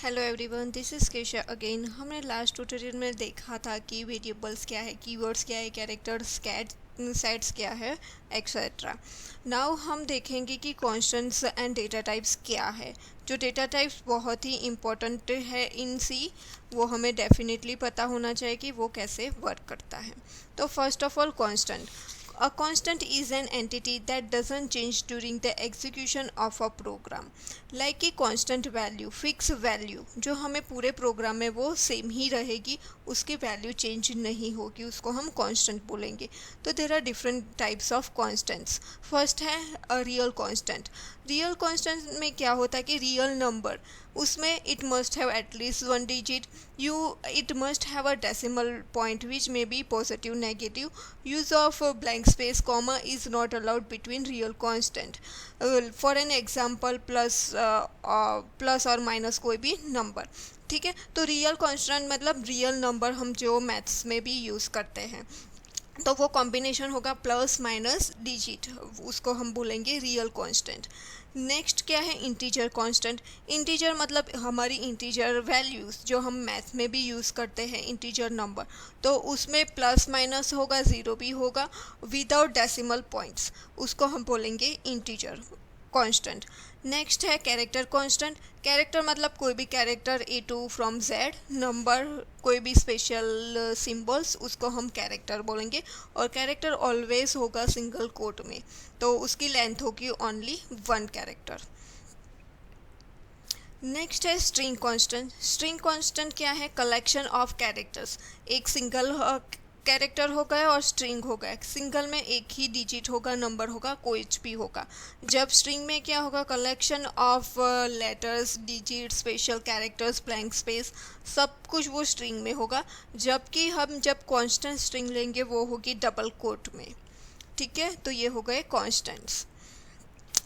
Hello everyone, this is Kesha again. हमने last tutorial में देखा था कि वेरिएबल्स क्या है, कीवर्ड्स क्या है, कैरेक्टर्स सेट्स क्या है, एक्सेट्रा। नाउ हम देखेंगे कि कॉन्स्टेंट्स एंड डेटा टाइप्स क्या है। जो डेटा टाइप्स बहुत ही इम्पोर्टेंट है इन सी, वो हमें डेफिनेटली पता होना चाहिए कि वो कैसे वर्क करता है। तो first of all, constant. A constant is an entity that doesn't change during the execution of a program. Like कि constant value, fixed value जो हमें पूरे प्रोग्राम में वो सेम ही रहेगी, उसकी वैल्यू चेंज नहीं होगी, उसको हम कांस्टेंट बोलेंगे। तो there are different types of constants. First है रियल कांस्टेंट। रियल कांस्टेंट में क्या होता है कि रियल नंबर, उसमें it must have at least one digit, it must have a decimal point which may be positive, negative. Use of blank space comma is not allowed between real constant. For an example, plus और minus कोई भी नंबर। ठीक है, तो real constant मतलब real number हम जो मैथ्स में भी यूज़ करते हैं, तो वो कॉम्बिनेशन होगा प्लस माइनस डिजिट, उसको हम बोलेंगे रियल कांस्टेंट। नेक्स्ट क्या है, इंटीजर कांस्टेंट। इंटीजर मतलब हमारी इंटीजर वैल्यूज़ जो हम मैथ में भी यूज़ करते हैं, इंटीजर नंबर, तो उसमें प्लस माइनस होगा, ज़ीरो भी होगा, विदाउट डेसिमल पॉइंट्स, उसको हम बोलेंगे इंटीजर कांस्टेंट। नेक्स्ट है कैरेक्टर कांस्टेंट। कैरेक्टर मतलब कोई भी character A to from Z, number कोई भी स्पेशल सिंबल्स, उसको हम कैरेक्टर बोलेंगे। और कैरेक्टर ऑलवेज होगा सिंगल कोट में, तो उसकी लेंथ होगी ओनली वन कैरेक्टर। नेक्स्ट है स्ट्रिंग कांस्टेंट। स्ट्रिंग कांस्टेंट क्या है, कलेक्शन ऑफ कैरेक्टर्स। एक सिंगल कैरेक्टर हो गया और स्ट्रिंग हो गया। सिंगल में एक ही डिजिट होगा, नंबर होगा, कोई भी होगा। जब स्ट्रिंग में क्या होगा, collection of letters, digit, special characters, blank space, सब कुछ वो स्ट्रिंग में होगा। जबकि हम जब कांस्टेंट स्ट्रिंग लेंगे वो होगी डबल कोट में। ठीक है, तो ये हो गए कांस्टेंट्स।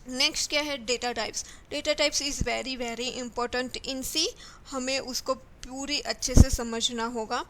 नेक्स्ट क्या है, data types. Data types is very very important in C, हमें उसको पूरी अच्छे से समझना होगा।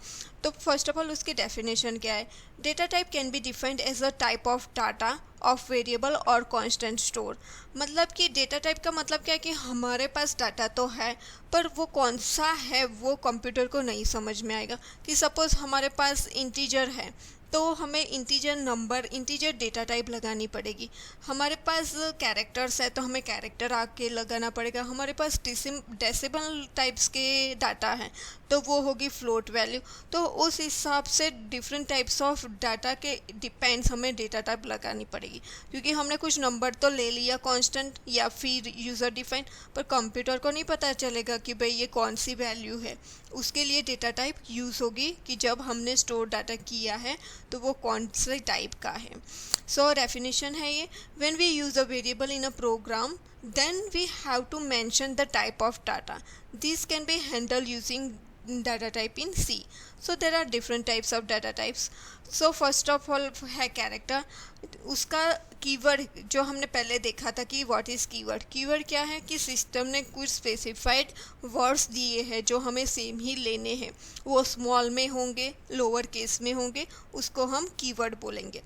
तो फर्स्ट ऑफ ऑल उसकी डेफिनेशन क्या है। Data type can be defined as a type of data of variable और कांस्टेंट स्टोर। मतलब कि डेटा टाइप का मतलब क्या है कि हमारे पास डाटा तो है, पर वो कौन सा है वो कंप्यूटर को नहीं समझ में आएगा। कि सपोज़ हमारे पास इंटीजर है, तो हमें integer number, integer data type लगानी पड़ेगी। हमारे पास कैरेक्टर्स है तो हमें कैरेक्टर आके लगाना पड़ेगा। हमारे पास डेसिमल टाइप्स के डाटा है तो वो होगी फ्लोट वैल्यू। तो उस हिसाब से डिफरेंट टाइप्स ऑफ डाटा के डिपेंड्स हमें डेटा टाइप लगानी पड़ेगी। क्योंकि हमने कुछ नंबर तो ले लिया कांस्टेंट या फिर यूज़र डिफाइन, पर कंप्यूटर को नहीं पता चलेगा कि भाई ये कौन सी वैल्यू है। उसके लिए डेटा टाइप यूज़ होगी कि जब हमने स्टोर डाटा किया है तो वो कौन से टाइप का है। सो डेफिनेशन है ये, when we use a variable in a program then we have to mention the type of data. This can be handled using data type in C. So there are different types of data types. So first of all है character. उसका keyword जो हमने पहले देखा था कि what is keyword. Keyword क्या है कि सिस्टम ने कुछ स्पेसिफाइड वर्ड्स दिए हैं जो हमें सेम ही लेने हैं, वो स्मॉल में होंगे, लोअर केस में होंगे, उसको हम कीवर्ड बोलेंगे।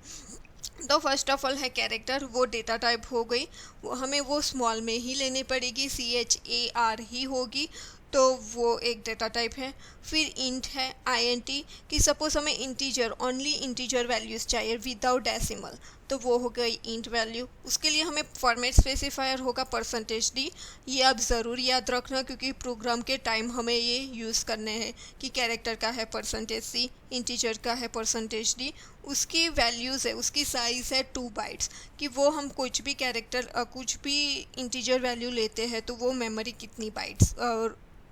तो फर्स्ट ऑफ ऑल है कैरेक्टर, वो डेटा टाइप हो गई, वो हमें वो स्मॉल में ही लेनी पड़ेगी, CHAR ही होगी, तो वो एक डेटा टाइप है। फिर इंट है, INT, कि सपोज हमें इंटीजर, ओनली इंटीजर वैल्यूज़ चाहिए विदाउट डेसिमल, तो वो हो गई इंट वैल्यू। उसके लिए हमें फॉर्मेट स्पेसिफायर होगा %D। ये आप ज़रूर याद रखना क्योंकि प्रोग्राम के टाइम हमें ये यूज़ करने हैं कि कैरेक्टर का है %C, इंटीजर का है %D। उसकी वैल्यूज़ है, उसकी साइज़ है 2 बाइट्स, कि वो हम कुछ भी कैरेक्टर कुछ भी इंटीजर वैल्यू लेते हैं तो वो मेमोरी कितनी बाइट्स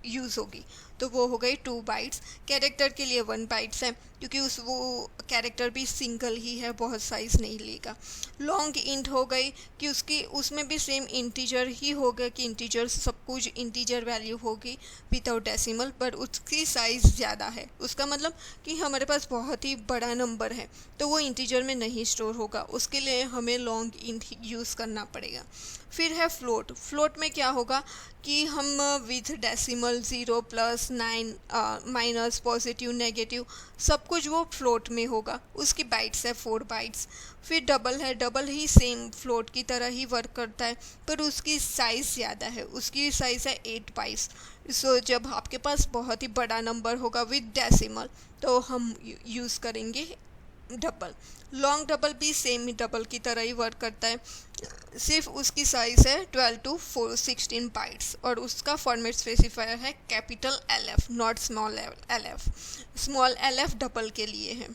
यूज़ होगी, तो वो हो गई 2 बाइट्स। कैरेक्टर के लिए 1 बाइट्स है क्योंकि वो कैरेक्टर भी सिंगल ही है, बहुत साइज़ नहीं लेगा। लॉन्ग इंट हो गई कि उसमें भी सेम इंटीजर ही होगा, कि इंटीजर सब कुछ इंटीजर वैल्यू होगी विदाउट डेसिमल, पर उसकी साइज़ ज़्यादा है। उसका मतलब कि हमारे पास बहुत ही बड़ा नंबर है तो वो इंटीजर में नहीं स्टोर होगा, उसके लिए हमें लॉन्ग इंट यूज़ करना पड़ेगा। फिर है फ्लोट। फ्लोट में क्या होगा कि हम with decimal 0 plus plus 9 minus positive negative सब कुछ वो फ्लोट में होगा। उसकी बाइट्स है 4 बाइट्स। फिर डबल है, डबल ही सेम फ्लोट की तरह ही वर्क करता है पर उसकी साइज़ ज़्यादा है, उसकी साइज़ है 8 बाइट्स। सो जब आपके पास बहुत ही बड़ा नंबर होगा विद डेसिमल तो हम यूज़ करेंगे डबल। लॉन्ग डबल भी सेम ही डबल की तरह ही वर्क करता है, सिर्फ उसकी साइज़ है 12 to 16 बाइट्स और उसका फॉर्मेट स्पेसिफायर है capital LF not small LF। Small LF double के लिए है,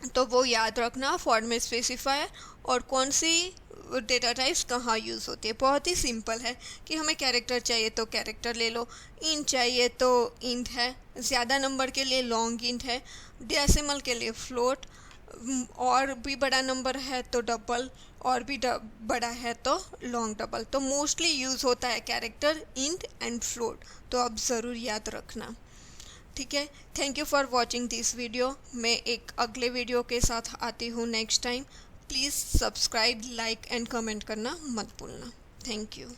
तो वो याद रखना फॉर्मेट स्पेसिफायर और कौन सी डेटा टाइप्स कहाँ यूज़ होती है। बहुत ही सिंपल है कि हमें कैरेक्टर चाहिए तो कैरेक्टर ले लो, इंट चाहिए तो इंट है, ज़्यादा नंबर के लिए लॉन्ग इंट है, डेसिमल के लिए फ्लोट, और भी बड़ा नंबर है तो डबल, और भी बड़ा है तो लॉन्ग डबल। तो मोस्टली यूज़ होता है कैरेक्टर, इंट एंड फ्लोट, तो आप ज़रूर याद रखना। ठीक है, thank you for watching this video. मैं एक अगले वीडियो के साथ आती हूँ next time. Please subscribe, like and comment करना मत भूलना। Thank you.